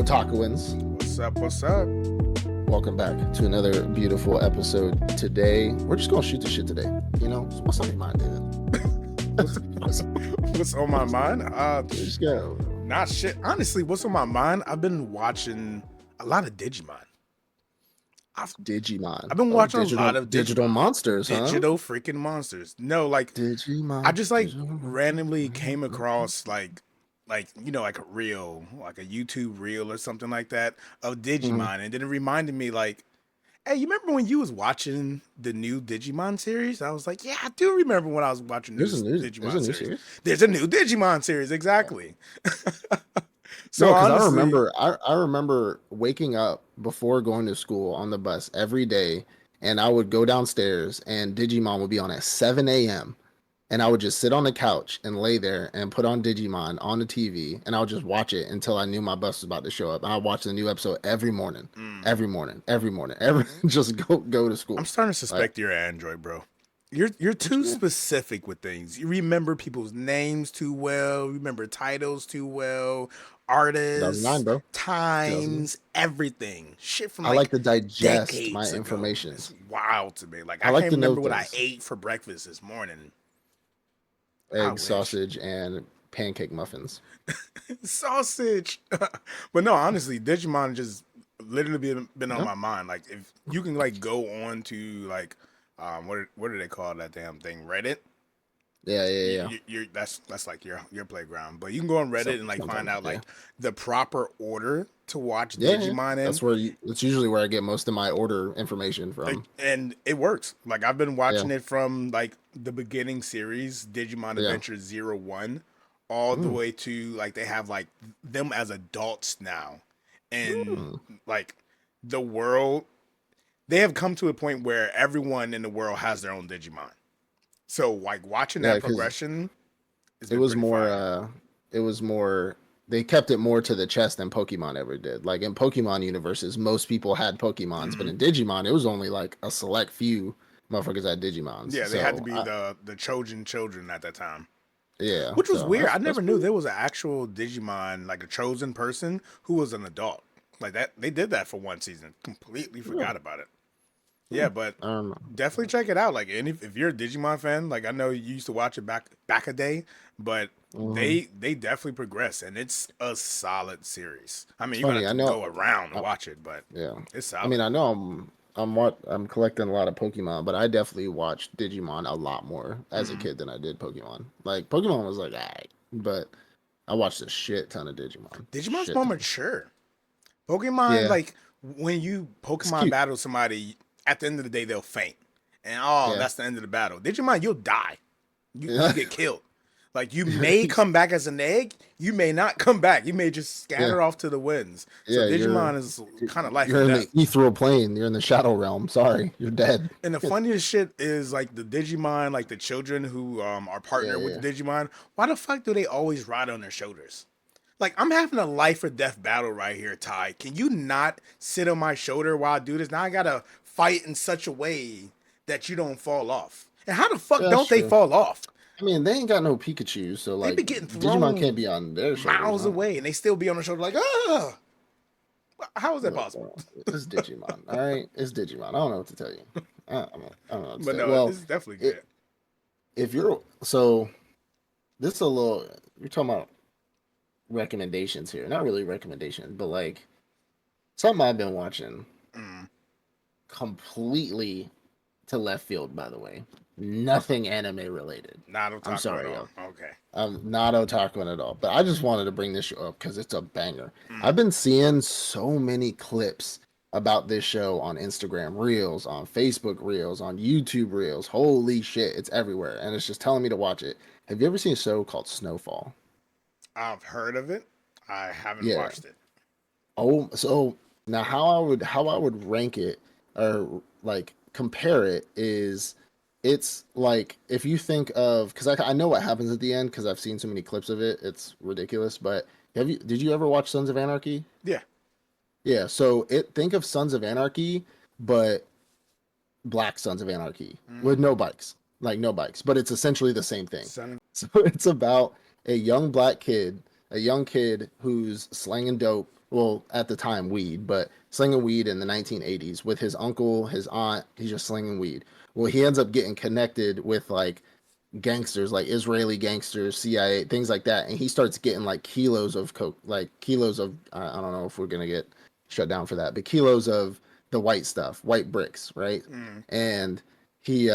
Otakuans? What's up? What's up? Welcome back to another beautiful episode. Today, we're just gonna shoot the shit today. You know, what's on your mind, David? What's on my mind? Just go. Not shit. Honestly, what's on my mind? I've been watching a lot of Digimon. Digimon. I've been watching a lot of digital monsters, huh? digital freaking monsters. No, like Digimon. I just like digital randomly monsters. came across like you know, like a reel, like a YouTube reel or something like that of Digimon, and then it reminded me like, hey, you remember when you was watching the new Digimon series? I was like, yeah, I do remember when I was watching Digimon series. There's a new Digimon series, exactly. So No, because honestly, I remember waking up before going to school on the bus every day, and I would go downstairs, and Digimon would be on at 7 a.m. And I would just sit on the couch and lay there and put on Digimon on the TV, and I would just watch it until I knew my bus was about to show up. And I would watch the new episode every morning, just go to school. I'm starting to suspect you're an android, bro. You're too specific with things. You remember people's names too well. Remember titles too well. Artists, 2009, bro. times, everything. Shit from I like like to digest my decades ago. information. It's wild to me. Like I I like can't to know remember what I things. ate for breakfast this morning. I Egg, wish. sausage, and pancake muffins. Sausage. But no, honestly, Digimon just literally been on Yeah, my mind. Like if you can like go on to like what do they call that damn thing? Reddit. yeah. You're that's like your playground. But you can go on Reddit and like find Sometimes, out yeah. like the proper order to watch Yeah. Digimon in. That's usually where I get most of my order information Like, from. and it works. Like I've been Yeah, watching it from like the beginning series, Digimon yeah. Adventure 01, all the Mm. way to like they have like them as adults now. And Mm. like the world, they have come to a point where everyone in the world has their own Digimon. So like watching Yeah, that because progression has it been was pretty more fire. it was more they kept it more to the chest than Pokemon ever did. Like in Pokemon universes, most people had Pokemons, but Hmm. in Digimon, it was only like a select few motherfuckers had Digimons. Yeah, they had to So be the Trojan children at that time. yeah, Which was so weird. I that's never knew cool. there was an actual Digimon, like a chosen person who was an adult. Like that, they did that for one season. Completely Really? forgot about it. Hmm. Yeah, but I don't know. definitely check it out. Like, and if you're a Digimon fan, like I know you used to watch it back a day, but Mhm. they definitely progress, and it's a solid series. I mean, It's you're gonna funny. have I to know. go around and Uh, watch it, but yeah. it's I mean, solid. I know I'm collecting a lot of Pokemon, but I definitely watched Digimon a lot more as a Hmm. kid than I did Pokemon. Like Pokemon was like, alright, but I watched a shit ton of Digimon. Digimon's Shit more ton. mature. Pokemon, Yeah, like when you it's Pokemon cute. battle somebody, at the end of the day they'll faint, and oh, Yeah. that's the end of the battle. Digimon, you'll die. You Yeah. get killed. Like you may come back as an egg, you may not come back. You may just Yeah. scatter off to the winds. So Yeah, Digimon is kind of life you're and in the death. ethereal plane. You're in the shadow realm. Sorry, you're dead. And the funniest shit is like the Digimon, like the children who are Yeah, partnered with yeah. the Digimon. Why the fuck do they always ride on their shoulders? Like I'm having a life or death battle right here, Ty. Can you not sit on my shoulder while I do this? Now I gotta fight in such a way that you don't fall off. And how the fuck Yeah, that's don't they true. fall off? I mean, they ain't got no Pikachu, so They like be getting Digimon can't thrown be on their shoulders, miles huh? away and they still be on the shoulder like, ah, how is that Look, possible? it's Digimon. All right, it's Digimon. I don't know what to tell you. I don't know what to But say. no, Well, it's definitely it, good. if you're so, this is a little. You're talking about recommendations here. Not really recommendations, but like something I've been watching Mm, completely to left field. By the way, nothing anime related. not I'm otaku at sorry, all. yo. Okay. I'm not otaku at all, but I just wanted to bring this show up because it's a banger. Mm, I've been seeing so many clips about this show on Instagram Reels, on Facebook Reels, on YouTube Reels. Holy shit, it's everywhere, and it's just telling me to watch it. Have you ever seen a show called Snowfall? I've heard of it. I haven't Yeah. watched it. Oh, so now how I would rank it or like compare it is it's like if you think of because I know what happens at the end because I've seen so many clips of it. It's ridiculous. But did you ever watch Sons of Anarchy? Yeah. Yeah, so think of Sons of Anarchy, but Black Sons of Anarchy with Mm, no bikes, like no bikes, but it's essentially the same thing. son. So it's about a young black kid, a young kid who's slanging dope well, at the time, weed, but slinging weed in the 1980s with his uncle, his aunt. He's just slinging weed. Well, he ends up getting connected with like gangsters, like Israeli gangsters, CIA, things like that, and he starts getting like kilos of coke, like kilos of I don't know if we're gonna get shut down for that, but kilos of the white stuff, white bricks, right? Mm. And he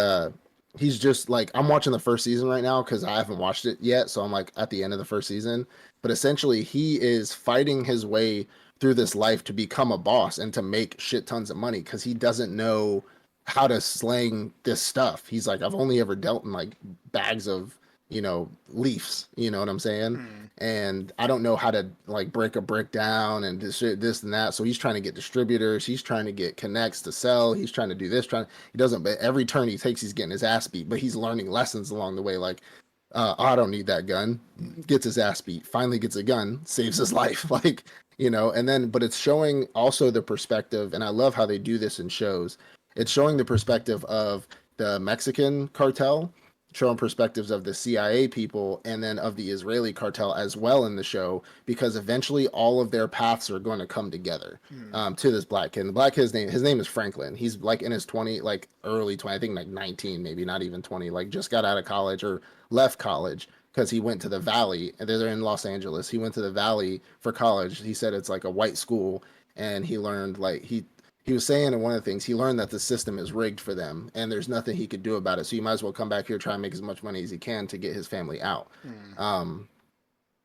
he's just like I'm watching the first season right now because I haven't watched it yet, so I'm like at the end of the first season. But essentially, he is fighting his way through this life to become a boss and to make shit tons of money because he doesn't know how to slang this stuff. He's like, I've only ever dealt in like bags of, leaves, you know what I'm saying? Mm. And I don't know how to like break a brick down and this and that. So he's trying to get distributors, he's trying to get connects to sell, he's trying to do this, he doesn't, but every turn he takes, he's getting his ass beat, but he's learning lessons along the way. Like, I don't need that gun. Gets his ass beat. Finally gets a gun. Saves his life. Like, and then, but it's showing also the perspective, and I love how they do this in shows. It's showing the perspective of the Mexican cartel, showing perspectives of the CIA people, and then of the Israeli cartel as well in the show, because eventually all of their paths are going to come together Mm. to this black kid. And the black kid's name is Franklin. He's like in his 20, like early 20, I think like 19, maybe not even 20, like just got out of college or left college because he went to the Valley, and they're in Los Angeles. He went to the Valley for college. He said it's like a white school, and he learned like he was saying in one of the things he learned that the system is rigged for them and there's nothing he could do about it. So you might as well come back here, try and make as much money as he can to get his family out. Mm. Um,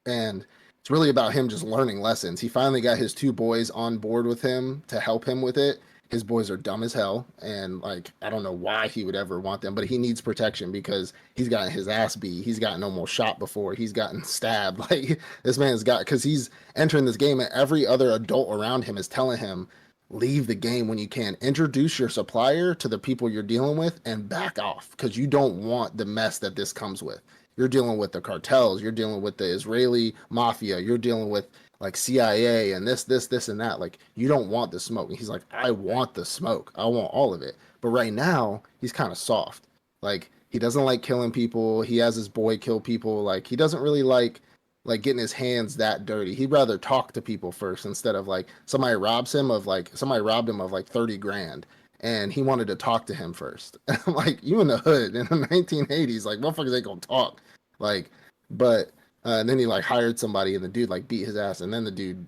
and it's really about him just learning lessons. He finally got his two boys on board with him to help him with it. His boys are dumb as hell, and like I don't know why he would ever want them, but he needs protection because he's gotten his ass beat. He's gotten almost shot before. He's gotten stabbed. Like this man's got because he's entering this game, and every other adult around him is telling him, leave the game when you can. Introduce your supplier to the people you're dealing with and back off because you don't want the mess that this comes with. You're dealing with the cartels, you're dealing with the Israeli mafia, you're dealing with like CIA and this and that. Like you don't want the smoke. And he's like, I want the smoke. I want all of it. But right now, he's kind of soft. Like he doesn't like killing people. He has his boy kill people. Like he doesn't really like getting his hands that dirty. He'd rather talk to people first instead of like somebody robbed him of like 30 grand and he wanted to talk to him first. I'm like, you in the hood in the 1980s, like motherfuckers ain't gonna talk. Like, but and then he like hired somebody and the dude like beat his ass and then the dude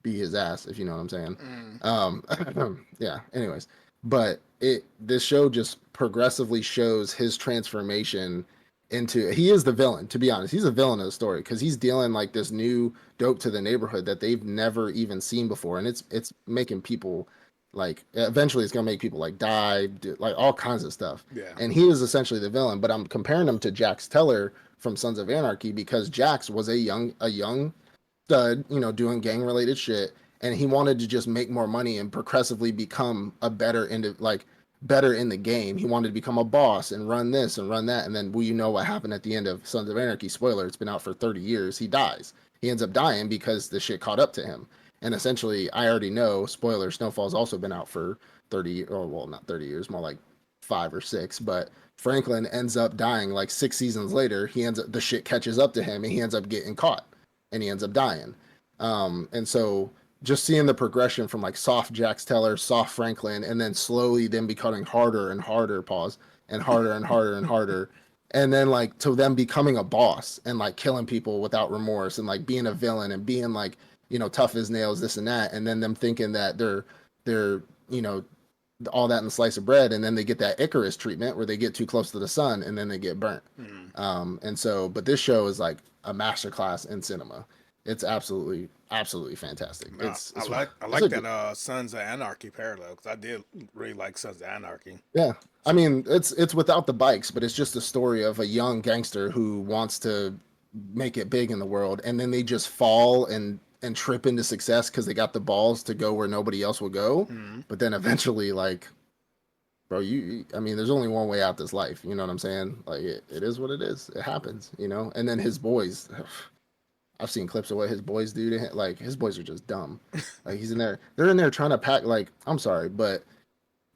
beat his ass, if you know what I'm saying. Mm. Yeah, anyways. But this show just progressively shows his transformation into he is the villain, to be honest. He's a villain of the story because he's dealing like this new dope to the neighborhood that they've never even seen before. And it's making people like eventually it's gonna make people like die, like all kinds of stuff. Yeah. And he is essentially the villain, but I'm comparing him to Jax Teller from Sons of Anarchy because Jax was a young stud, doing gang related shit, and he wanted to just make more money and progressively become a better in the game. He wanted to become a boss and run this and run that, and then what happened at the end of Sons of Anarchy? Spoiler: it's been out for 30 years. He dies. He ends up dying because the shit caught up to him. And essentially, I already know. Spoiler: Snowfall's also been out for 30, or well, not 30 years, more like 5 or 6, but Franklin ends up dying like 6 seasons later. The shit catches up to him and he ends up getting caught and he ends up dying. And so just seeing the progression from like soft Jax Teller, soft Franklin, and then slowly then becoming harder and harder, pause, and harder and harder and harder. And then like to them becoming a boss and like killing people without remorse and like being a villain and being like, tough as nails, this and that. And then them thinking that they're, all that in a slice of bread, and then they get that Icarus treatment where they get too close to the sun and then they get burnt. Mm. And so, but this show is like a masterclass in cinema. It's absolutely fantastic. Nah, I like I it's like a that good, Sons of Anarchy parallel because I did really like Sons of Anarchy. yeah. I mean, it's without the bikes, but it's just a story of a young gangster who wants to make it big in the world, and then they just fall and trip into success because they got the balls to go where nobody else will go. Mm. But then eventually, like, bro, I mean, there's only one way out this life. You know what I'm saying? Like, it is what it is. It happens, And then his boys, I've seen clips of what his boys do to him. Like, his boys are just dumb. Like, they're in there trying to pack. Like, I'm sorry, but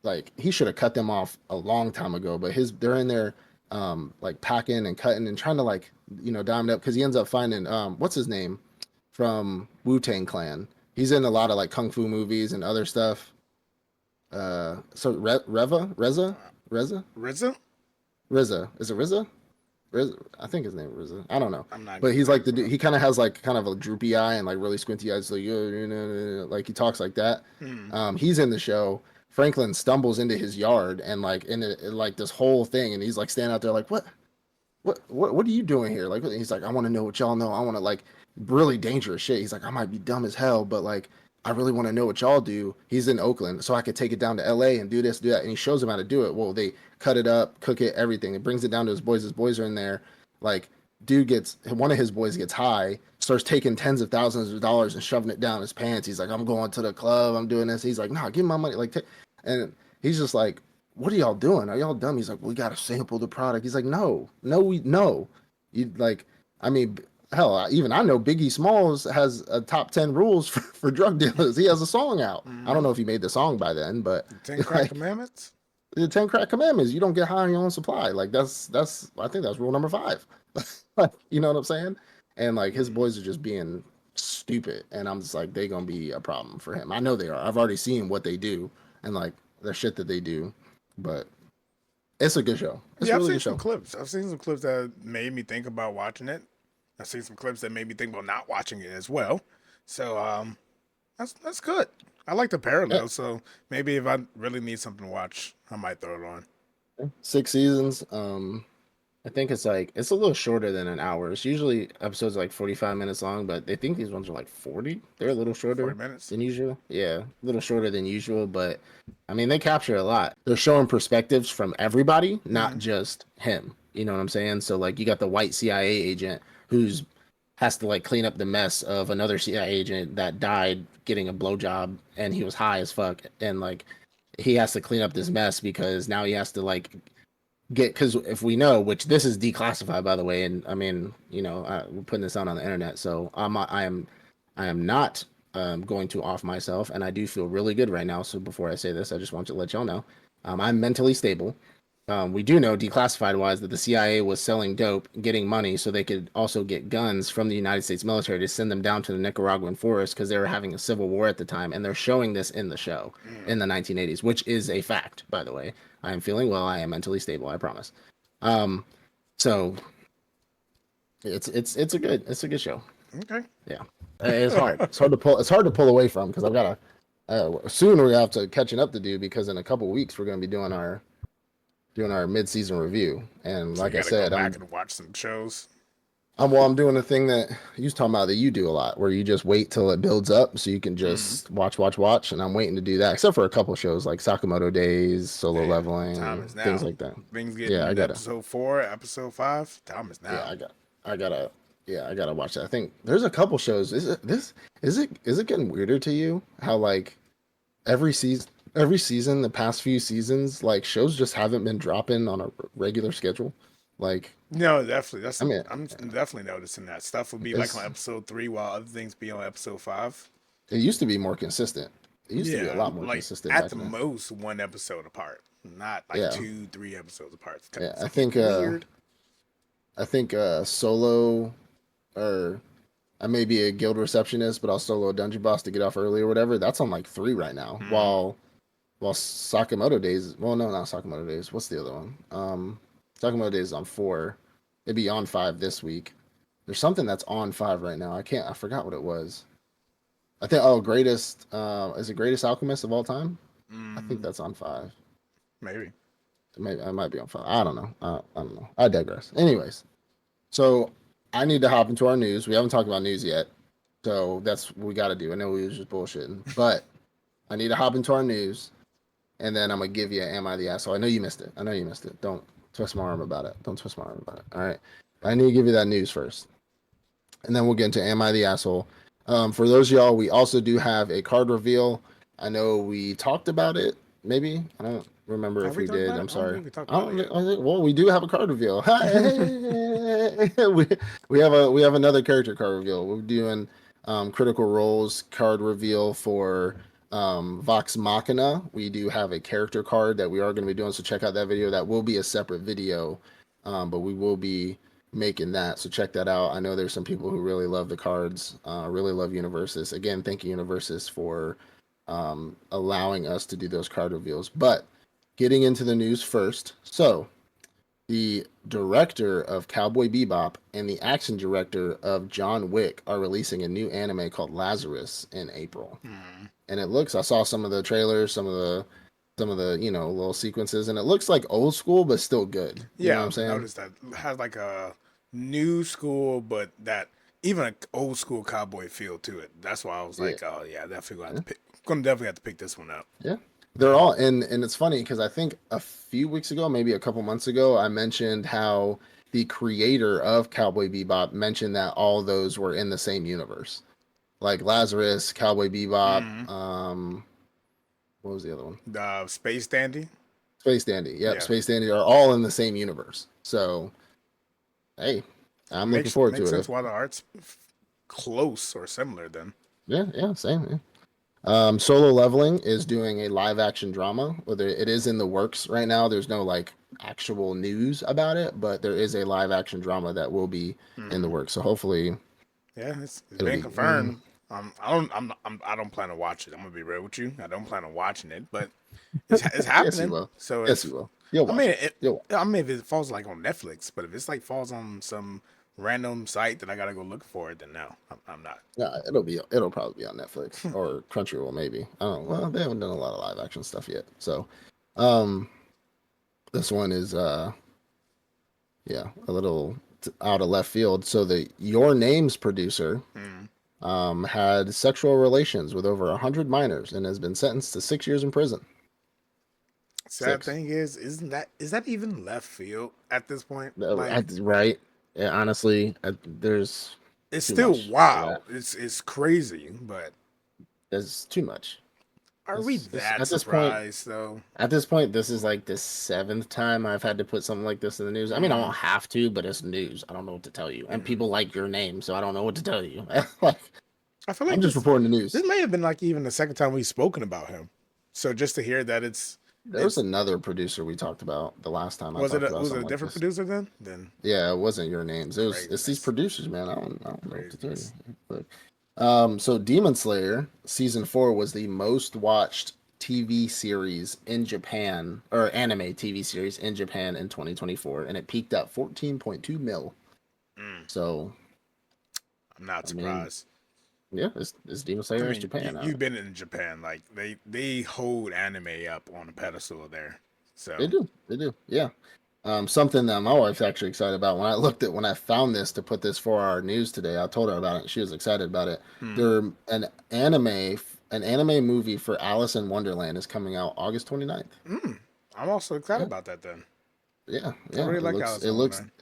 like, he should have cut them off a long time ago. But they're in there, like packing and cutting and trying to like, dime it up because he ends up finding, what's his name? from Wu-Tang Clan. He's in a lot of like kung fu movies and other stuff. Reza, RZA? Riza. Is it Riza? I think his name is Riza. I don't know, I'm not but good with he's like names, the dude. bro. He kind of has like kind of a droopy eye and like really squinty eyes. Like like he talks like that. Hmm. He's in the show. Franklin stumbles into his yard and like in like this whole thing, and he's like standing out there like what are you doing here? Like he's like I want to know what y'all know. I want to like really dangerous shit. He's like I might be dumb as hell, but like I really want to know what y'all do. He's in Oakland, so I could take it down to L.A. and do this, do that. And he shows him how to do it. Well, they cut it up, cook it, everything. It brings it down to his boys. His boys are in there. Like, dude gets one of his boys gets high, starts taking tens of thousands of dollars and shoving it down his pants. He's like, I'm going to the club. I'm doing this. He's like, nah, give me my money. Like, and he's just like, what are y'all doing? Are y'all dumb? He's like, we gotta sample the product. He's like, no. You like, I mean, hell, even I know Biggie Smalls has a top 10 rules for drug dealers. He has a song out. I don't Hmm. know if he made the song by then, but The Ten Crack like Commandments? the 10 crack commandments, you don't get high on your own supply. Like that's I think that's rule number 5. Like, you know what I'm saying? And like his Hmm. boys are just being stupid, and I'm just like they gonna be a problem for him. I know they are. I've already seen what they do and like the shit that they do, but it's a good show. It's a Yeah, I've really seen good some show. clips. I've seen some clips that made me think about watching it. I've seen some clips that made me think about not watching it as well. So that's good. I like the Yeah. parallel. So maybe if I really need something to watch, I might throw it on. 6 seasons. I think it's like it's a little shorter than an hour. It's usually episodes are like 45 minutes long, but they think these ones are like 40. They're a little 40 shorter minutes. than usual. Yeah, a little shorter than usual, but I mean they capture a lot. They're showing perspectives from everybody, not Mm-hmm. just him. You know what I'm saying? So like you got the white CIA agent who's has to like clean up the mess of another CIA agent that died getting a blowjob and he was high as fuck and like he has to clean up this mess because now he has to like get because if we know which this is declassified by the way and I mean we're putting this out on the internet so I am not going to off myself and I do feel really good right now so before I say this I just want to let y'all know I'm mentally stable. We do know declassified wise that the CIA was selling dope getting money so they could also get guns from the United States military to send them down to the Nicaraguan forest because they were having a civil war at the time and they're showing this in the show Mm. in the 1980s which is a fact by the way. I am feeling well. I am mentally stable. I promise. Um, so it's a good show. Okay. Yeah, it's hard. It's hard to pull. It's hard to pull away from because I've got to. Soon we have to catching up to do because in a couple weeks we're going to be doing our mid-season review. And So you like I got to go said, back and watch some shows. I'm doing the thing that you was talking about that you do a lot, where you just wait till it builds up so you can Mm-hmm. just watch, and I'm waiting to do that. Except for a couple shows like Sakamoto Days, Solo Man, time Leveling, is things now. like that. Things Yeah, I getting gotta. episode 4, episode 5. Time is Yeah, now. I gotta, yeah, I gotta watch that. I think there's a couple shows. Is it getting weirder to you how like every season, the past few seasons, like shows just haven't been dropping on a regular schedule. Like, No, definitely. I mean, I'm definitely noticing that stuff will be like on it's episode 3, while other things be on episode 5. it used to be more consistent. It used to be a Yeah, lot more like consistent at back the then. most one episode apart, not like Yeah, 2, 3 episodes apart. yeah. It's getting weird. I think solo or I may be a guild receptionist, but I'll solo a dungeon boss to get off early or whatever. That's on like 3 right now. Hmm. While Sakamoto Days, well, no, not Sakamoto Days. What's the other one? Sakamoto Days is on 4. It'd be on 5 this week. There's something that's on 5 right now. I forgot what it was. I think greatest is it greatest alchemist of all time? I think Mm, that's on 5. maybe. Maybe I might be on 5. I don't know. I don't know. I digress. Anyways, so I need to hop into our news. We haven't talked about news yet, so that's what we got to do. I know we was just bullshitting, but I need to hop into our news, and then I'm gonna give you "Am I the Asshole?" I know you missed it. I know you missed it. Don't twist my arm about it. Don't twist my arm about it. All right. I need to give you that news first, and then we'll get into "Am I the Asshole?" For those of y'all, we also do have a card reveal. I know we talked about it. Maybe I don't remember Have if we we talked did. about it? I'm I don't sorry. think we talked I about it don't. yet. I think, well, we do have a card reveal. we have another character card reveal. We're doing Critical Roles card reveal for Vox Machina. We do have a character card that we are going to be doing. So check out that video. That will be a separate video, but we will be making that. So check that out. I know there's some people who really love the cards, really love Universus. Again, thank you Universus for allowing us to do those card reveals. But getting into the news first. So the director of Cowboy Bebop and the action director of John Wick are releasing a new anime called Lazarus in April. Hmm. And it looks, I saw some of the trailers, some of the, little sequences, and it looks like old school but still good. You know what Yeah, I'm I've saying? noticed that it has like a new school, but that even an old school cowboy feel to it. That's why I was Yeah. like, oh yeah, definitely gonna have Yeah. to pick. Gonna definitely have to pick this one up. Yeah. They're all and it's funny because I think a few weeks ago, maybe a couple months ago, I mentioned how the creator of Cowboy Bebop mentioned that all those were in the same universe. Like Lazarus, Cowboy Bebop, Mm-hmm. what was the other one? The Space Dandy. Space Dandy. Yep, Yeah, Space Dandy are all in the same universe. So, hey, I'm looking forward makes to it. sense why the art's close or similar. Then. Yeah, same. Yeah. Solo Leveling is doing a live action drama. Whether it is in the works right now, there's no like actual news about it, but there is a live action drama that will be in the Mm-hmm. works. So hopefully Yeah, it's it'll been be. confirmed. I don't plan to watch it. I'm gonna be real with you. I don't plan on watching it, but it's Yes, you happening. will. So Yes, you if will. You'll I watch mean it. it, You'll. I mean if it falls like on Netflix, but if it's like falls on some random site that I gotta go look for it, then no, I'm not. Yeah, it'll be. It'll probably be on Netflix or Crunchyroll, maybe. I don't know. Well, they haven't done a lot of live action stuff yet. So, um, this one is yeah, a little out of left field. So the Your Name's producer Mm. had sexual relations with over 100 minors and has been sentenced to 6 years in prison. Sad Six. thing is that even left field at this point? Like Right. Yeah, honestly, there's it's too still much for wild. that. It's crazy, but There's too much. are we This that surprised though? at this point, this is like the seventh time I've had to put something like this in the news. I mean, I Mm. don't have to, but it's news. I don't know what to tell you. And Mm. people like Your Name, so I don't know what to tell you. Like, I feel I'm like just reporting the news. this may have been like even the second time we've spoken about him. So just to hear that There was it's another producer we talked about the last time I talked about was it a something like different this. producer then? Then Yeah, it wasn't Your Names. It's these craziness, producers, man. I don't know what to tell you. craziness. But so Demon Slayer season 4 was the most watched TV series in Japan or anime TV series in Japan in 2024, and it peaked at 14.2 mil. Mm. So I'm not I mean, surprised. yeah, it's Demon I Slayer is mean, Japan. you've been in Japan, like they hold anime up on a pedestal there. They So do, they do, yeah. Something that my wife's actually excited about. When I found this to put this for our news today, I told her about it. And she was excited about it. hmm. There an anime movie for Alice in Wonderland is coming out August 29th. Mm. I'm also excited Yeah, about that then. yeah, I yeah. really like Alice It in looks. Wonderland.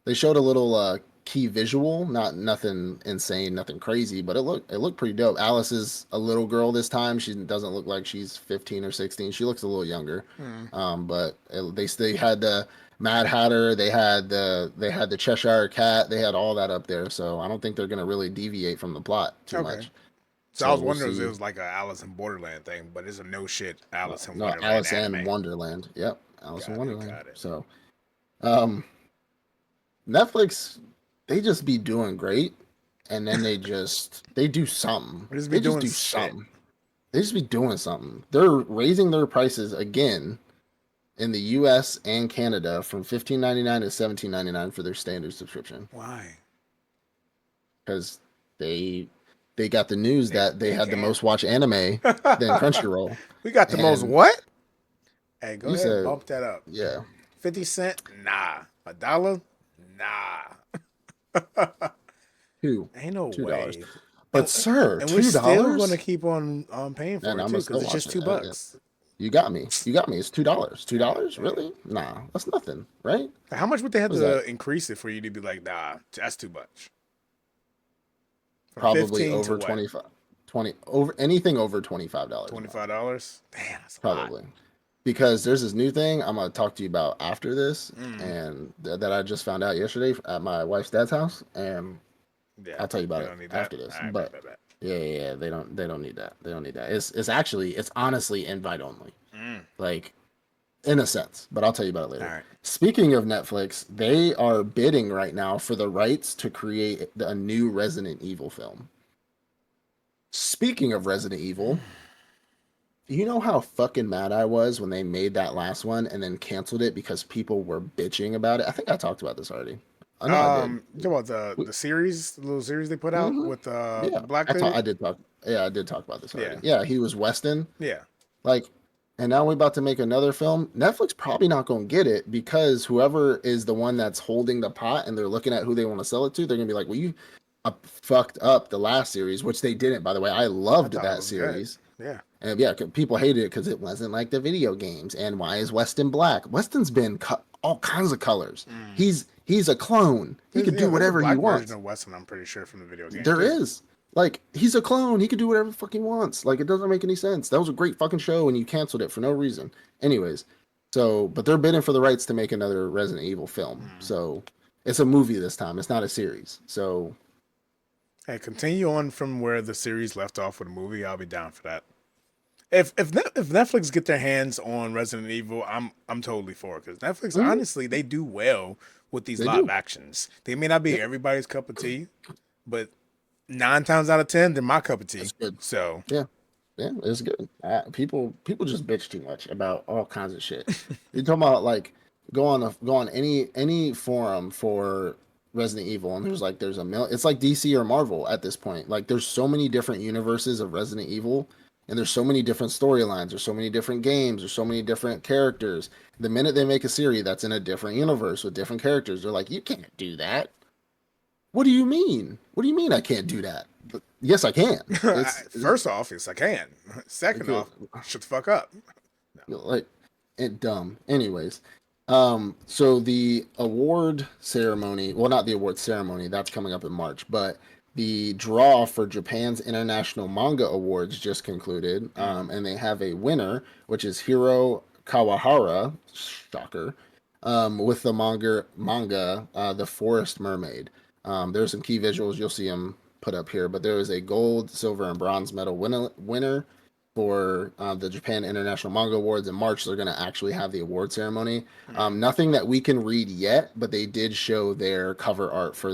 They showed a little key visual, not nothing insane, nothing crazy, but it looked pretty dope. Alice is a little girl this time. She doesn't look like she's 15 or 16. She looks a little younger. Mm. They had the Mad Hatter, they had the Cheshire Cat, they had all that up there. So I don't think they're gonna really deviate from the plot too Okay. much. So I So was we'll wondering if it see. was like a Alice in Borderland thing, but it's a no shit Alice in No, Wonderland Alice anime. in Wonderland. Yep, Alice in Got it. Wonderland. Got it. So um, Netflix, they just be doing great, and then they do something. We just be They just doing do shit. something. They just be doing something. They're raising their prices again in the U.S. and Canada from $15.99 to $17.99 for their standard subscription Why? because they they got the news that they They had the can't. most watched anime than Crunchyroll, We got the most and what? Hey, go you ahead and said, bump that up. yeah, 50 cent? Nah. $1? Nah. two Ain't no two dollars. way. But sir, And we're two still gonna dollars, keep on paying for and it I'm too, gonna because still it's watch just it. $2. You got me. You got me. It's $2. Dang, $2, dang. really? Nah, that's nothing, right? How much would they have What is that? to increase it for you to be like, nah, that's too much? From Probably 15 to over what? 25, 20 over anything over $25 a month, $25? Damn, that's a lot. probably. Because there's this new thing I'm gonna talk to you about after this, Mm, and that I just found out yesterday at my wife's dad's house, and yeah, I'll tell you they about it don't need that. after this. All right, bet, But bet, bet. yeah, they don't need that. They don't need that. It's honestly invite only. Mm. Like in a sense, but I'll tell you about it All later. right. Speaking of Netflix, they are bidding right now for the rights to create a new Resident Evil film. Speaking of Resident Evil, you know how fucking mad I was when they made that last one and then canceled it because people were bitching about it? I think I talked about this already. I know I did. You talk about the series, the little series they put out Mm-hmm. with Yeah, the black dude. I did talk. Yeah, I did talk about this already. Yeah, Yeah, he was Weston. yeah. Like, and now we're about to make another film. Netflix probably not going to get it because whoever is the one that's holding the pot and they're looking at who they want to sell it to, they're going to be like, well, you fucked up the last series, which they didn't, by the way. I I loved thought it that was good. series. Yeah. And yeah, people hated it because it wasn't like the video games. And why is Weston black? Weston's been all kinds of colors. Mm. He's a clone. He could do There's a whatever he black version wants. of Weston. I'm pretty sure from the video game There too. is. Like, he's a clone. He could do whatever the fuck he wants. Like, it doesn't make any sense. That was a great fucking show, and you canceled it for no reason. Anyways, so, but they're bidding for the rights to make another Resident Evil film. Mm. So, it's a movie this time. It's not a series. So, Hey, continue on from where the series left off with a movie. I'll be down for that. If Netflix get their hands on Resident Evil, I'm totally for it because Netflix mhm, honestly they do well with these they live do. actions. They may not be Yeah, everybody's cup of tea, but 9 times out of 10 they're my cup of tea. it's good. So Yeah, yeah, it's good. People just bitch too much about all kinds of shit. You're talking about like go on any forum for Resident Evil, and there's a it's like DC or Marvel at this point. Like there's so many different universes of Resident Evil, and there's so many different storylines, there's so many different games, there's so many different characters. The minute they make a series that's in a different universe with different characters, they're like, you can't do that. What do you mean? What do you mean I can't do that? But yes, I can. It's first off, yes I can. Second okay, off, shut the fuck up. No. like and dumb. Anyways, so the award ceremony, well, not the award ceremony, that's coming up in March, but the draw for Japan's International Manga Awards just concluded, Mm. and they have a winner, which is Hiro Kawahara, shocker, with the manga, The Forest Mermaid. There's some key visuals, you'll see them put up here, but there was a gold, silver, and bronze medal winner for the Japan International Manga Awards in March. They're going to actually have the award ceremony. Mm. Nothing that we can read yet, but they did show their cover art for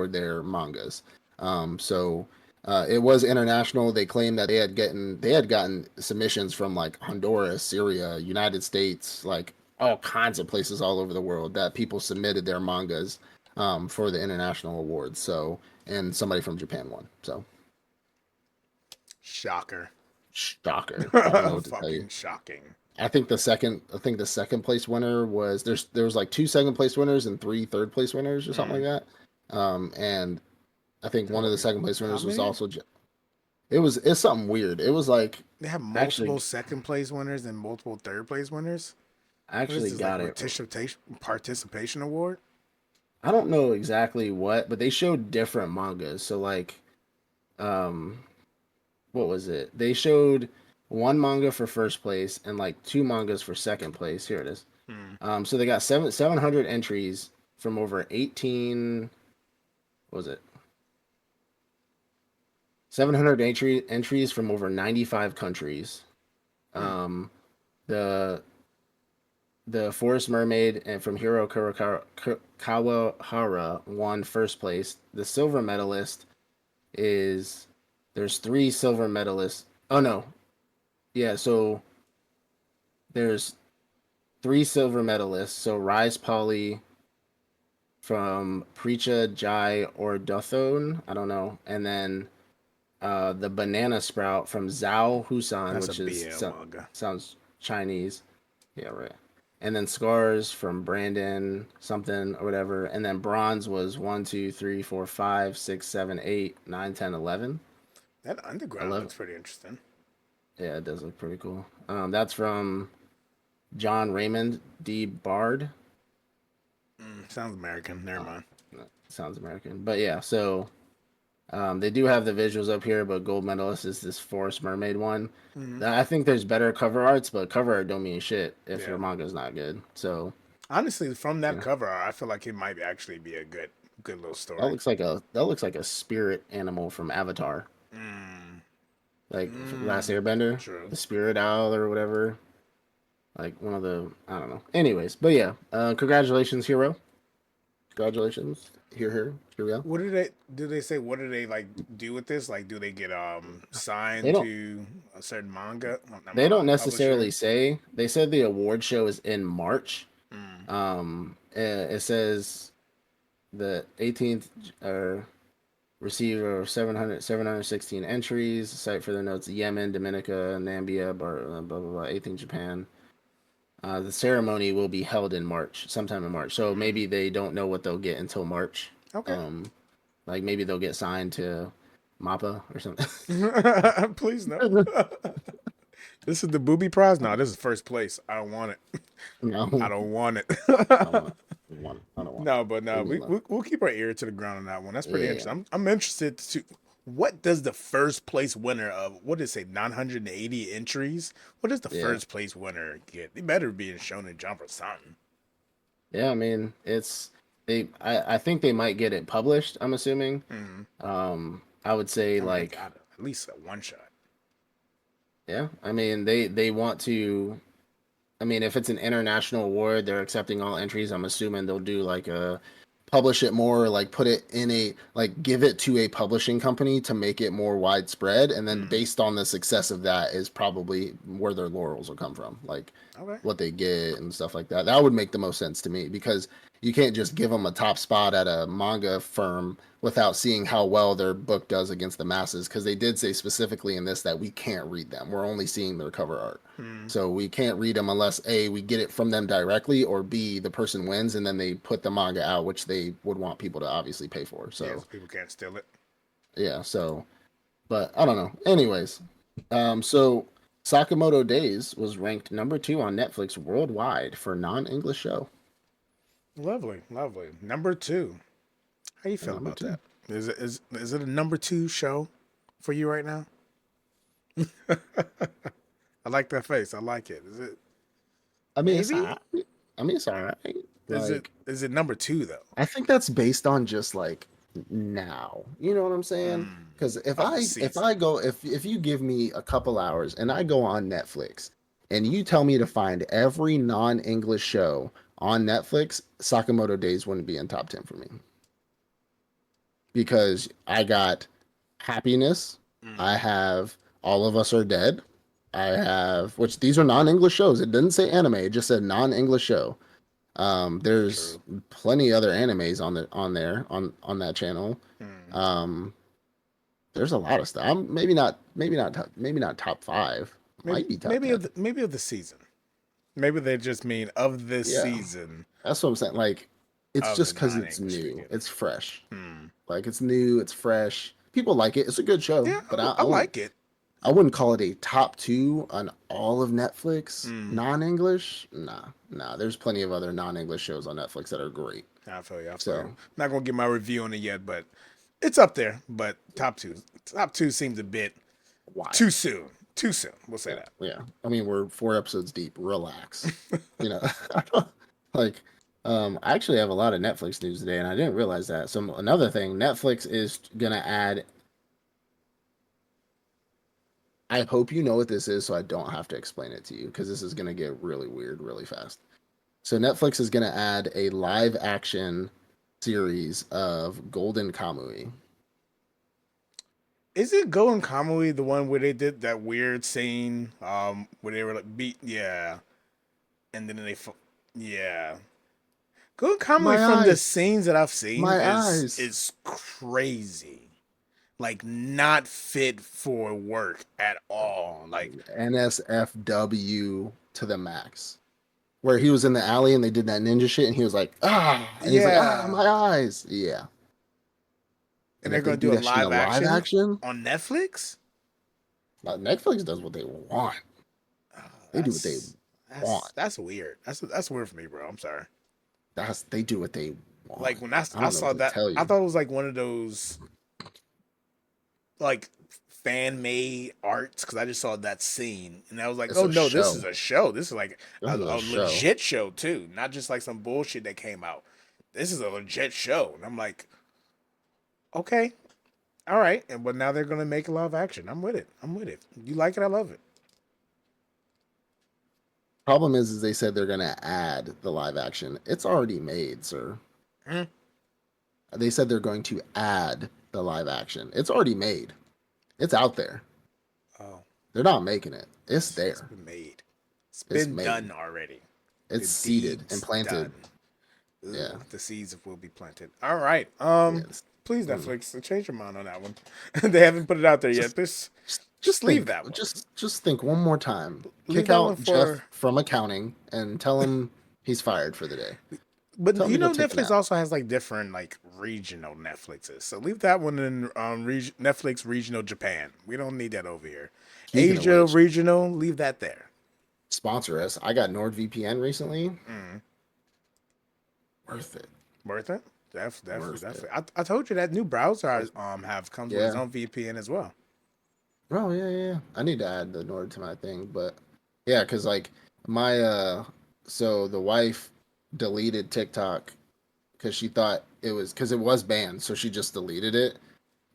their mangas. It was international. They claimed that they had gotten submissions from like Honduras, Syria, United States, like all kinds of places all over the world that people submitted their mangas for the international awards. So and somebody from Japan won. So Shocker. shocker. I don't know what to tell you. Fucking shocking. I think the second place winner was there was like two second place winners and three third place winners or something Mm. like that. And I think one of the second place How winners was many? also it's something weird. It was like They have multiple actually second place winners and multiple third place winners. I What is actually this like got it. participation award? I don't know exactly what, but they showed different mangas. So like um what was it? They showed one manga for first place and like two mangas for second place. Here it is. Hmm. So they got 700 entries from over 18. What was it? 700 entries from over 95 countries. Hmm. Um, the Forest Mermaid and from Hiro Kawahara won first place. The silver medalist is there's three silver medalists. Oh no, yeah. So there's three silver medalists. So Rise Polly from Precha Jai or Dothone, I don't know, and then the banana sprout from Zhao Husan, That's a which is BL manga. sounds Chinese. Yeah, right. And then scars from Brandon something or whatever. And then bronze was 1, 2, 3, 4, 5, 6, 7, 8, 9, 10, 11. That underground 11. looks pretty interesting. Yeah, it does look pretty cool. That's from John Raymond D. Bard. Sounds American. Never mind. Sounds American. But yeah, so they do have the visuals up here, but gold medalist is this Forest Mermaid one. Hmm. I think there's better cover arts, but cover art don't mean shit if Yeah. your manga's not good. So Honestly, from that yeah, cover art, I feel like it might actually be a good little that story. looks like a spirit animal from Avatar, Mm. like Last Mm. Airbender, True. the spirit owl or whatever. Like one of the I don't know. Anyways, but yeah, congratulations, hero. Congratulations. Here we go. What do they say? What do they like do with this? Like, do they get They signed don't to a certain manga, not they don't publisher? necessarily say. They said the award show is in March. Mm, It says the 18th receiver of 716 entries. Site for the notes: Yemen, Dominica, Nambia, blah blah blah. 18th Japan. The ceremony will be held in March, sometime in March. So mm. maybe they don't know what they'll get until March. Okay. Um, like maybe they'll get signed to Mappa or something. Please no. This is the booby prize. No, this is first place. I don't want it. I No, don't want it. I don't want it. I don't want it. I don't want it. No, but no, Leave me we, alone. we we'll keep our ear to the ground on that one. That's pretty Yeah, interesting. I'm interested to what does the first place winner of what did it say 980 entries? What does the yeah, first place winner get? They better be in Shonen Jump or something. yeah. I mean, it's they. I think they might get it published. I'm assuming. Mm-hmm. I would say I mean, they like, got at least a one shot. yeah. I mean, they want to. I mean, if it's an international award, they're accepting all entries. I'm assuming they'll do like a publish it more, like put it in a like give it to a publishing company to make it more widespread, and then Mm. based on the success of that is probably where their laurels will come from, like Okay. what they get and stuff like that. That would make the most sense to me because you can't just give them a top spot at a manga firm without seeing how well their book does against the masses, because they did say specifically in this that we can't read them, we're only seeing their cover art. Mm. So we can't read them unless A, we get it from them directly, or B, the person wins and then they put the manga out, which they would want people to obviously pay for. Yeah, So so people can't steal it. yeah, so but I don't know. Anyways, so Sakamoto Days was ranked number 2 on Netflix worldwide for non-English show. Lovely, lovely. Number two. How you Yeah, feel number about two. that? Is it a number two show for you right now? I like that face. I like it. Is it I mean, it's maybe? alright. I mean, it's alright. Like, Is it number two though? I think that's based on just like now. You know what I'm saying? Mm. Because if Of the I season. go if you give me a couple hours and I go on Netflix and you tell me to find every non-English show on Netflix, Sakamoto Days wouldn't be in top 10 for me. Because I got Happiness, Mm. I have All of Us Are Dead, I have, which these are non-English shows. It didn't say anime, it just said non-English show. There's True. plenty other animes on there on that channel. Mm. Um, there's a lot of stuff. I'm maybe not top 5. Might be top 10. Maybe of the season. Maybe they just mean of this Yeah, season that's what I'm saying. Like, it's of the just because non it's English new, speaking. it's fresh. Hmm. Like it's new, it's fresh. People like it. It's a good show, Yeah, but I like it. I wouldn't call it a top 2 on all of Netflix Hmm. non-English. Nah. There's plenty of other non-English shows on Netflix that are great. I feel you. I feel you. So Not gonna get my review on it yet, but it's up there. But top two seems a bit why? too soon. Too soon. We'll say Yeah, that. yeah. I mean, we're 4 episodes deep. Relax. You know, like, I actually have a lot of Netflix news today, and I didn't realize that. So another thing, Netflix is gonna add. I hope you know what this is, so I don't have to explain it to you, because this is gonna get really weird really fast. So Netflix is gonna add a live action series of Golden Kamui. Is it Go and Kamui the one where they did that weird scene? Where they were like beat, yeah, and then yeah. Go and Kamui My from the eyes, scenes that I've seen my eyes. is crazy. Like not fit for work at all. Like NSFW to the max. Where he was in the alley and they did that ninja shit, and he was like, and he's like, yeah, my eyes. Yeah. and And they're if they gonna do do a that shit in a live live action action, on Netflix. Netflix does what they want. Uh, They do what they that's want. that's weird. That's weird for me, bro. I'm sorry. They do what they Like want. when I I don't know what saw to that, tell I you. thought it was like one of those like fan made arts because I just saw that scene and I was like, It's oh a no, this is show. a show. This is like This is a a show. legit show too, not just like some bullshit that came out. This is a legit show, and I'm like, okay, all right. And but now they're gonna make a live action. I'm with it. I'm with it. You like it? I love it. Problem is they said they're gonna add the live action. It's already made, sir. Hmm? They said they're going to add the live action. It's already made. It's out there. Oh, They're not making it. It's it's there. been made. It's It's been made. done already. It's The seeded and deed's planted. done. Yeah. Ooh, the seeds will be planted. All right. Yes. Please Mm. Netflix, change your mind on that one. They haven't put it out there yet. Just, This, just just leave think. that one. Just think one more time. Leave Kick that one out Jeff for. from accounting and tell him he's fired for the day. But Tell him you to go know, take a Netflix nap. also has like different like regional Netflixes. So leave that one in Netflix regional Japan. We don't need that over here. Speaking of Asia which, regional, leave that there. sponsor us. I got NordVPN recently. Mm. Worth it. Worth it? Definitely, Worth it. definitely. I told you that new browser Worth it. have comes with its Yeah. own VPN as well. Oh yeah, yeah, yeah. I need to add the Nord to my thing, but yeah, because like my so the wife deleted TikTok because she thought it was because it was banned, so she just deleted it,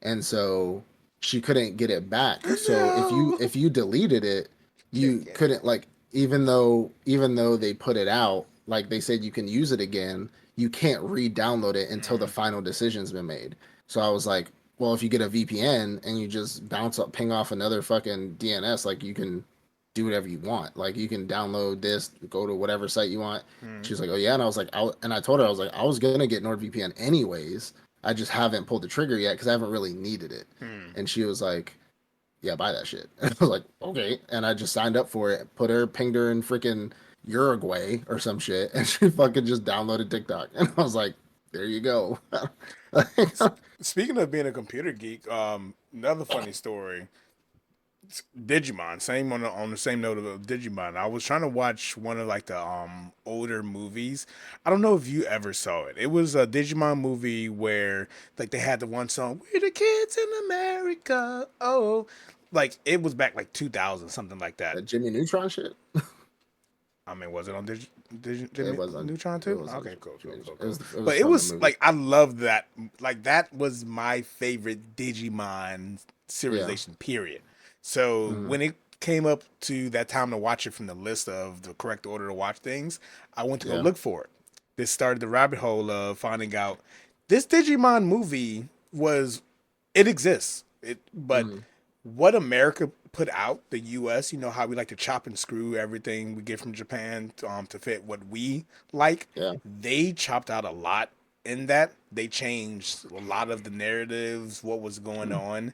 and so she couldn't get it back. So No, if you deleted it, can't you get it. couldn't like even though they put it out, like they said you can use it again, you can't re-download it until the Mm. final decision's been made. So I was like, well, if you get a VPN and you just bounce up, ping off another fucking DNS, like you can do whatever you want. Like you can download this, go to whatever site you want. Mm. She was like, oh yeah, and I was like, and I told her I was like, I was gonna get NordVPN anyways. I just haven't pulled the trigger yet because I haven't really needed it. Mm. And she was like, yeah, buy that shit. And I was like, okay. And I just signed up for it, pinged her in freaking Uruguay or some shit, and she fucking just downloaded TikTok. And I was like, there you go. Speaking of being a computer geek, another funny story. Digimon, same on the same note of Digimon. I was trying to watch one of like the older movies. I don't know if you ever saw it. It was a Digimon movie where like they had the one song, "We're the kids in America." Oh, like it was back like 2000 something like that. That Jimmy Neutron shit. I mean, was it on It Jimmy was on. Neutron It too? was on Okay, cool, cool, Jimmy. cool, It cool. was. It was But it from the was movie. like I loved that. Like that was my favorite Digimon Yeah. serialization. Period. So Mm, when it came up to that time to watch it from the list of the correct order to watch things, I went to go yeah. look for it. This started the rabbit hole of finding out this Digimon movie was it exists. But Mm, what America put out, the U.S., you know how we like to chop and screw everything we get from Japan to fit what we like. yeah. They chopped out a lot in that. They changed a lot of the narratives, what was going Mm, on,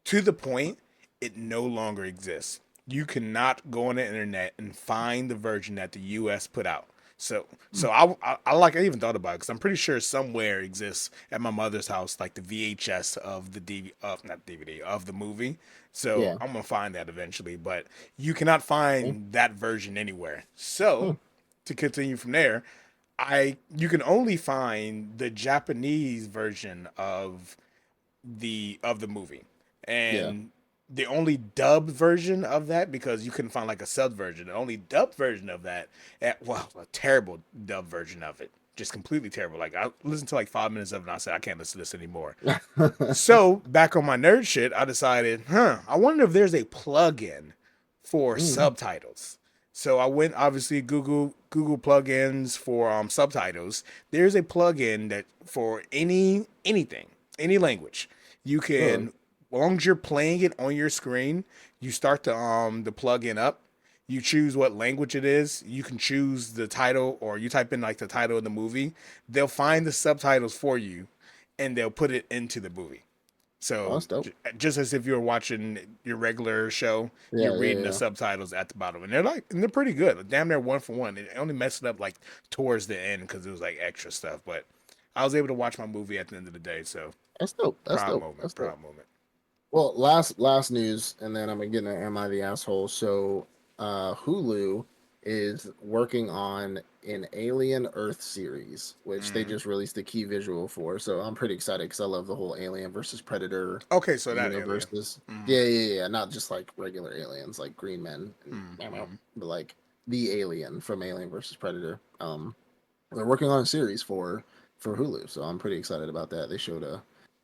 to the point it no longer exists. You cannot go on the internet and find the version that the U.S. put out. So mm. I like I even thought about it because I'm pretty sure somewhere exists at my mother's house like the VHS of the of not DVD of the movie. So Yeah. I'm gonna find that eventually, but you cannot Mm, find that version anywhere. So mm. to continue from there, I you can only find the Japanese version of the movie. Yeah. And the only dubbed version of that, because you couldn't find like a sub version, the only dubbed version of that, well, a terrible dubbed version of it, just completely terrible. Like I listened to like 5 minutes of it, and I said I can't listen to this anymore. So back on my nerd shit, I decided, I wonder if there's a plug-in for Mm, subtitles. So I went obviously Google plugins for subtitles. There's a plugin that for anything, any language, you really? can, as long as you're playing it on your screen, you start the plugin up. You choose what language it is. You can choose the title, or you type in like the title of the movie. They'll find the subtitles for you, and they'll put it into the movie. Oh, So that's dope. just as if you were watching your regular show, you're Yeah. Yeah. reading the Yeah. subtitles at the bottom, and they're pretty good. Damn near one for one. It only messed it up like towards the end because it was like extra stuff, but I was able to watch my movie at the end of the day. So That's dope. That's proud dope. moment, That's dope. proud moment. Well, last news, and then I'm gonna get into Am I the Asshole? So, Hulu is working on an Alien Earth series, which they Mm. just released a key visual for. So I'm pretty excited because I love the whole Alien versus Predator Okay, so that alien. universes. Mm. Yeah, yeah, yeah. Not just like regular aliens like Green Men and Mm. but like the alien from Alien versus Predator. They're working on a series for Hulu, so I'm pretty excited about that. They showed a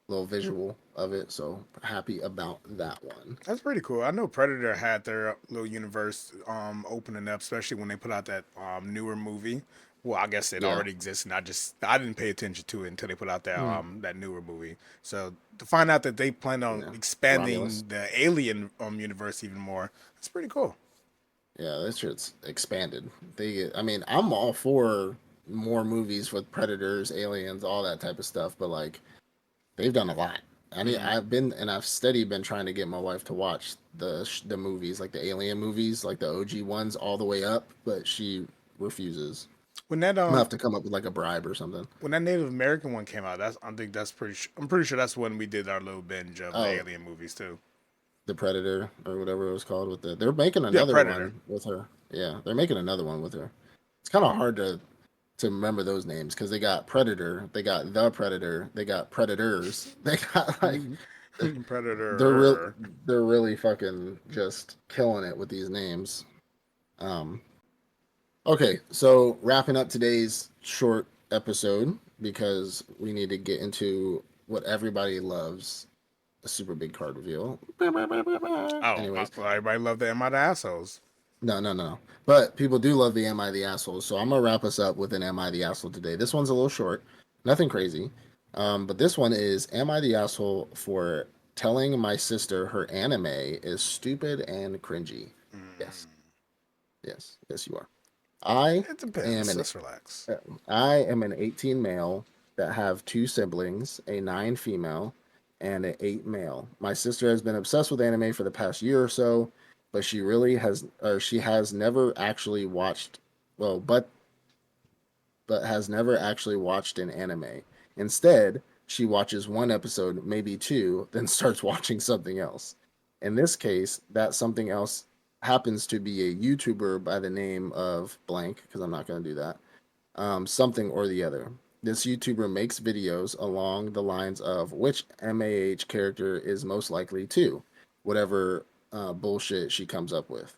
little visual of it. So happy about that one. That's pretty cool. I know Predator had their little universe opening up, especially when they put out that newer movie. Well, I guess it Yeah. already existed. I didn't pay attention to it until they put out Mm. that newer movie. So to find out that they plan on Yeah. Romulus. expanding the Alien universe even more, that's pretty cool. Yeah, that shit's expanded. I mean, I'm all for more movies with predators, aliens, all that type of stuff, but like they've done a lot. I mean, Mm. I've steady been trying to get my wife to watch the movies, like the alien movies, like the OG ones, all the way up, but she refuses. When that I'm gonna have to come up with like a bribe or something. when that Native American one came out, I'm pretty sure that's when we did our little binge of the Oh, Alien movies too. the Predator or whatever it was called with they're making Yeah, another Predator. one with her. Yeah, they're making another one with her. It's kind of hard to remember those names because they got Predator, they got the Predator, they got Predators, they got like they're real Predator. they're really fucking just killing it with these names. Um, okay, so wrapping up today's short episode because we need to get into what everybody loves, a super big card reveal. Oh, Anyways, well, everybody loved the Am I the Assholes? no. But people do love the Am I the Asshole, so I'm gonna wrap us up with an Am I the Asshole today. This one's a little short, nothing crazy. But this one is Am I the Asshole for telling my sister her anime is stupid and cringy? Yes, Mm, yes, you are. I it am depends. an Let's relax. I am an 18 male that have two siblings, a 9 female and an 8 male. My sister has been obsessed with anime for the past year or so, but she has never actually watched well, but has never actually watched an anime. Instead, she watches one episode, maybe two, then starts watching something else. In this case, that something else happens to be a YouTuber by the name of blank, because I'm not going to do that, something or the other. This YouTuber makes videos along the lines of which MAH character is most likely to, whatever bullshit she comes up with.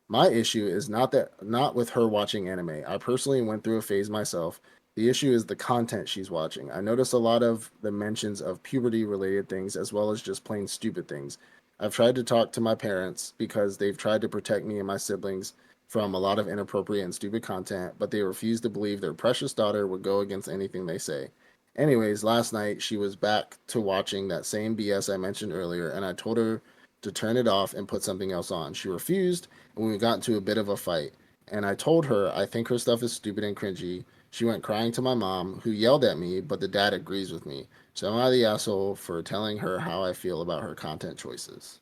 My issue is not with her watching anime. I personally went through a phase myself. The issue is the content she's watching. I notice a lot of the mentions of puberty related things as well as just plain stupid things. I've tried to talk to my parents because they've tried to protect me and my siblings from a lot of inappropriate and stupid content, but they refuse to believe their precious daughter would go against anything they say. Anyways, last night she was back to watching that same BS I mentioned earlier, and I told her to turn it off and put something else on. She refused, and we got into a bit of a fight. And I told her I think her stuff is stupid and cringy. She went crying to my mom, who yelled at me, but the dad agrees with me. So am I the asshole for telling her how I feel about her content choices?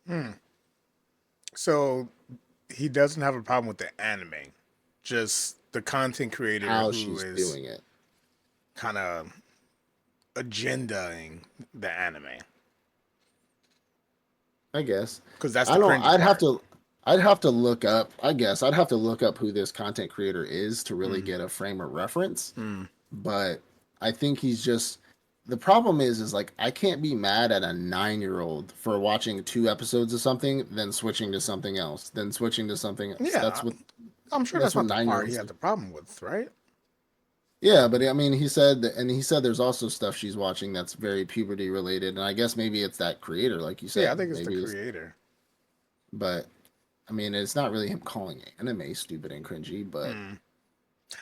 Hmm. So he doesn't have a problem with the anime, just the content creator How who she's is doing it, kind of agendaing the anime, I guess. because that's I the don't. cringy part. I'd have to look up. I guess I'd have to look up who this content creator is to really Mm, get a frame of reference. mm. But I think he's just the problem is like I can't be mad at a 9-year old for watching 2 episodes of something, then switching to something else, then switching to something else. Yeah, I'm sure That's that's what not the 9-year part he olds had do. the problem with, right? Yeah, but I mean, he said that, and he said there's also stuff she's watching that's very puberty related, and I guess maybe it's that creator, like you Yeah, I said, think it's the maybe it's. creator. But I mean, it's not really him calling anime stupid and cringy, but Mm.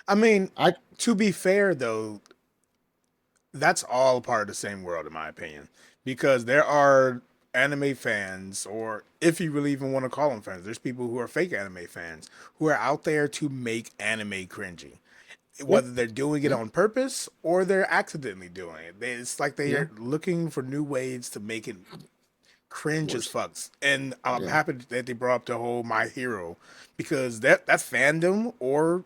I mean, I to be fair though, that's all part of the same world, in my opinion, because there are anime fans, or if you really even want to call them fans, there's people who are fake anime fans who are out there to make anime cringy, yeah whether they're doing it yeah on purpose or they're accidentally doing it. It's like yeah they're looking for new ways to make it cringe as worse fucks. And I'm yeah happy that they brought up the whole My Hero, because that's fandom or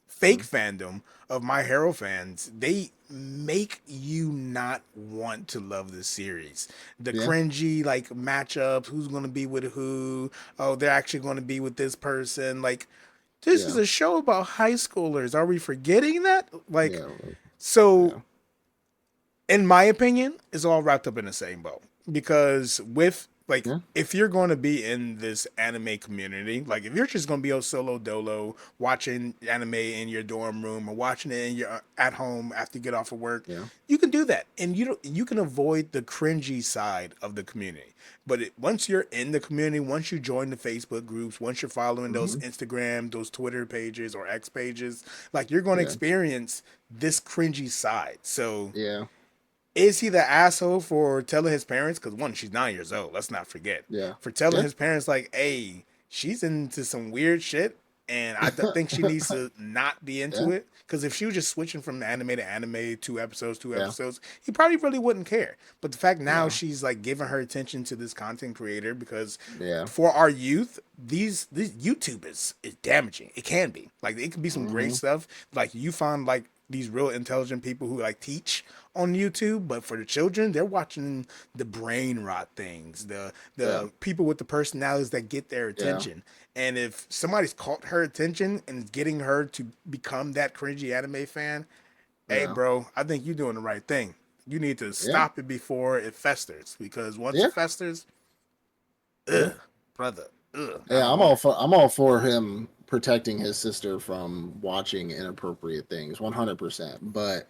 fake mm, fandom of My Hero fans. They make you not want to love this series. The yeah cringy like matchups, who's gonna be with who? Oh, they're actually gonna be with this person. Like, this is yeah a show about high schoolers. Are we forgetting that? Like, yeah so yeah in my opinion, it's all wrapped up in the same bow. Because with like Yeah. if you're going to be in this anime community, like if you're just going to be a solo dolo watching anime in your dorm room or watching it in your at home after you get off of work, Yeah. you can do that, and you can avoid the cringy side of the community. But once you're in the community, once you join the Facebook groups, once you're following those Hmm. Instagram, those Twitter pages or X pages, like you're going to Yeah. experience this cringy side. So Yeah. is he the asshole for telling his parents? Because one, she's 9 years old. Let's not forget. Yeah. For telling Yeah. his parents, like, hey, she's into some weird shit, and I think she needs to not be Yeah. into it. Because if she was just switching from anime to anime, two Yeah. episodes, he probably really wouldn't care. But the fact now No. she's like giving her attention to this content creator, because Yeah. for our youth, these YouTube is damaging. It can be like it can be some great Hmm. stuff. Like you find like these real intelligent people who like teach on YouTube, but for the children, they're watching the brain rot things, Yeah. the people with the personalities that get their Yeah. attention. And if somebody's caught her attention and is getting her to become that cringy anime fan, hey Yeah. bro, I think you're doing the right thing. You need to Yeah. stop it before it festers, because once Yeah. it festers, Yeah. ugh, brother, ugh, I Yeah. don't know. I'm all for him protecting his sister from watching inappropriate things, 100%. But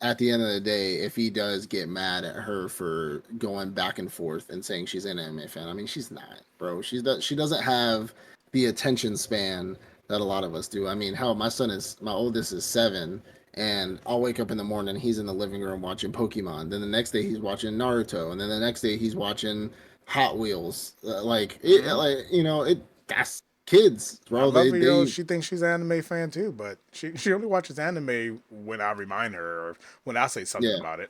at the end of the day, if he does get mad at her for going back and forth and saying she's an anime fan, I mean, she's not, bro. She doesn't have the attention span that a lot of us do. I mean, hell, my oldest is 7, and I'll wake up in the morning, he's in the living room watching Pokemon. Then the next day he's watching Naruto, and then the next day he's watching Hot Wheels. Mm-hmm. That's kids, My bro. 11-year-old, They she thinks she's an anime fan too, but she only watches anime when I remind her or when I say something yeah. about it.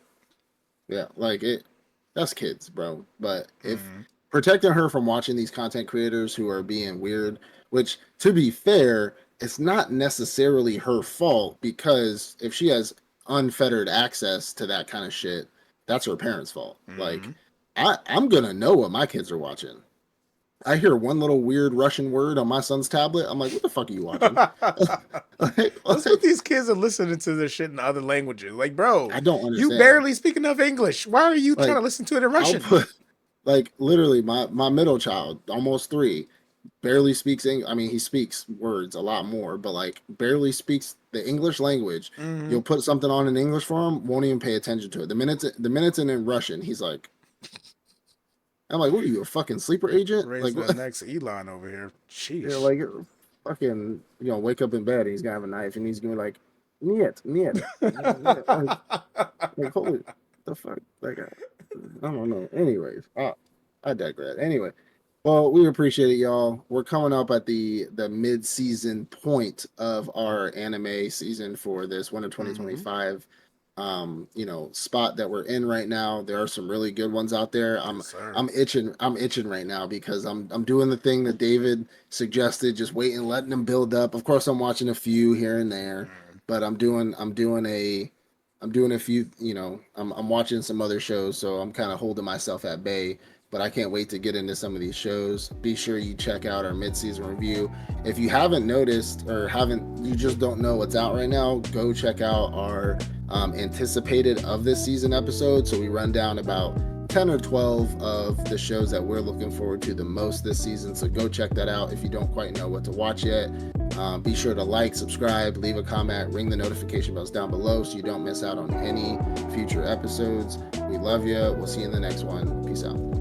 Yeah, like it that's kids, bro. But if Mm-hmm. protecting her from watching these content creators who are being weird, which to be fair, it's not necessarily her fault, because if she has unfettered access to that kind of shit, that's her parents' fault. Like Mm-hmm. I'm gonna know what my kids are watching. I hear one little weird Russian word on my son's tablet. I'm like, what the fuck are you watching? What's with Like, these kids are listening to this shit in other languages? Like, bro, I don't you understand. barely speak enough English. Why are you trying Like to listen to it in I'll Russian? put like literally my middle child, almost 3, barely speaks English. I mean, he speaks words a lot more, but like barely speaks the English language. Mm-hmm. You'll put something on in English for him, won't even pay attention to it. The minutes in Russian, he's like, I'm like, what are you, a fucking sleeper agent? Like, Raising the next Elon over here. you know, Sheesh. like fucking, wake up in bed and he's gonna have a knife and he's gonna be like, niet, niet, niet. Like, holy, the fuck, like, I don't know. Anyways, I digress. Anyway, well, we appreciate it, y'all. We're coming up at the mid-season point of our anime season for this winter Mm-hmm. 2025 spot that we're in right now. There are some really good ones out there. Yes, I'm sir. I'm itching I'm itching right now because I'm doing the thing that David suggested, just waiting, letting them build up. Of course, I'm watching a few here and there, Mm. but I'm doing a few, I'm watching some other shows, so I'm kind of holding myself at bay. But I can't wait to get into some of these shows. Be sure you check out our mid-season review. If you haven't noticed or you just don't know what's out right now, go check out our anticipated of this season episode. So we run down about 10 or 12 of the shows that we're looking forward to the most this season. So go check that out if you don't quite know what to watch yet. Be sure to like, subscribe, leave a comment, ring the notification bells down below so you don't miss out on any future episodes. We love you. We'll see you in the next one. Peace out.